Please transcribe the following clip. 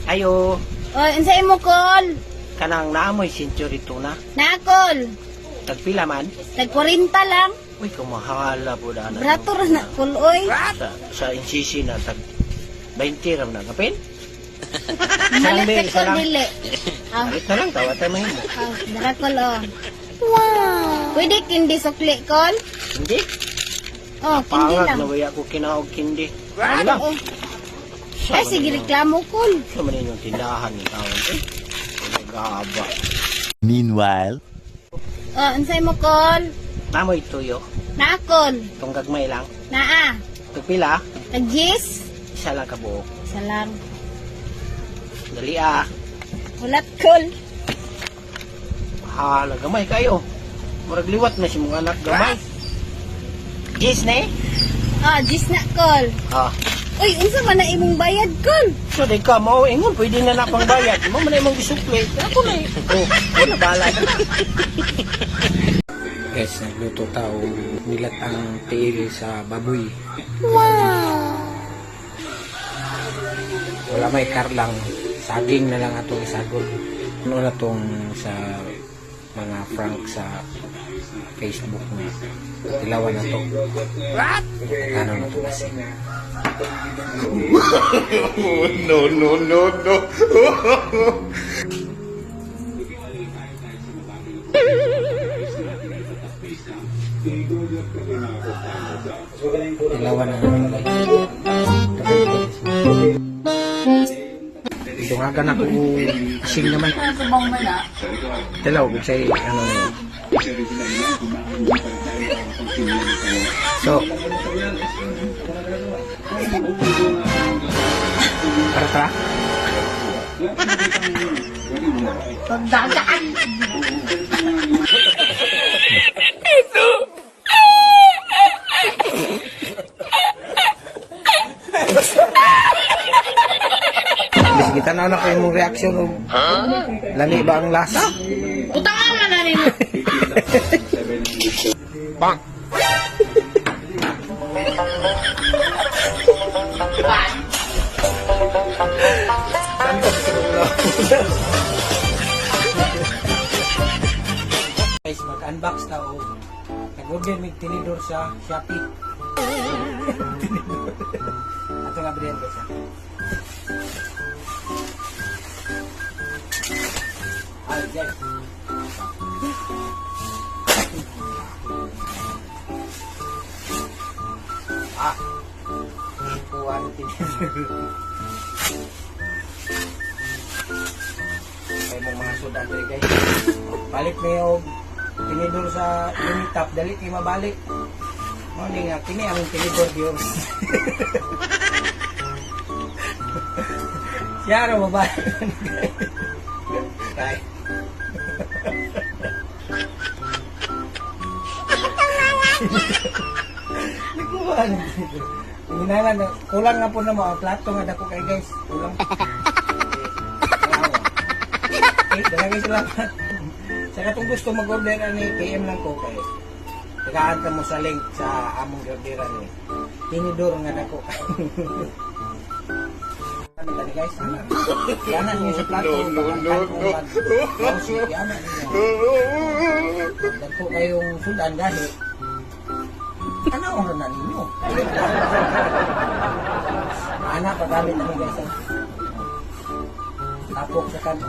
Ayo, Oh, unsay mo kol? kanang naamoy century tuna. Nakol. Tagpila man. Tag 40 lang. Uy, kumahala po na. Brato ra na kol oy. Sa NCC na tag 20 ram na kapin. Malit ka kol dili. Ah, Wait na lang, tawat tayo mahimo. dara kol oh. Wow. Pwede kindi sukli kol? Hindi. Oh, kindi Pangag lang. na waya ko kinaog kindi. Ano lang? Oh. Ay, sige reklamo kol. Sa man yung tindahan ni tawon. Nag-aaba. Meanwhile, Oh, unsay mo kol? Namoy tuyo. Nakol. Itong gagmay lang. Naa. Tagpila, Tag 10. isa lang kabuok. Salam. Dali ah. Ulat kol. Hala, gamay kayo. Murag liwat na si mga anak gamay. Gis na eh. Ah, 10 na kol. Ah. Uy, unsa man na imong bayad kol? So, di ka mo, ingon, pwede na na pang bayad. Mo man na imong gisukli. Ako na eh. Oh, na bala na. Guys, nagluto tao nilat ang tiil sa baboy. Wow. Wala may karlang. Saging na lang atong isagol. Ano na tong sa mga prank sa Facebook na tilawan na to. Ano na to kasi. no, no, no, no. Tilawan na naman guys. Dungagan ako asing naman. Tilaw, kung sa'y ano na yun. So, para tara. Pagdagaan. Bis kita na ako yung reaksyon o lani ba ang lasa? Utangan man na nimo. Bang! Guys, mag-unbox na o nag-order may tinidor sa Shopee. Ato nga bilhin guys ha. Ay guys. Ah. Kuha ng tinidor. Kaya mong mga sudan dali guys. Balik na yung tinidor sa unitap. Dali kayo mabalik. Morning nga, kini ang tinidor yun. Siya na mabalik. Kaya. Nagkuha ng tinidor. Hinalan, kulang nga po na mo. Ang plato nga dako kay guys. Kulang. Okay, dalagay salamat. Sa katong gusto mag-order ani PM lang ko kay tagaan ka mo sa link sa among orderan ni. Tinidor nga dako. Ano tani guys? Yana niyo sa plato. No. Yana niyo. Dako kayong sudan dahil ano oras na ninyo? Anak pa kami tani guys. Tapok sa kanto.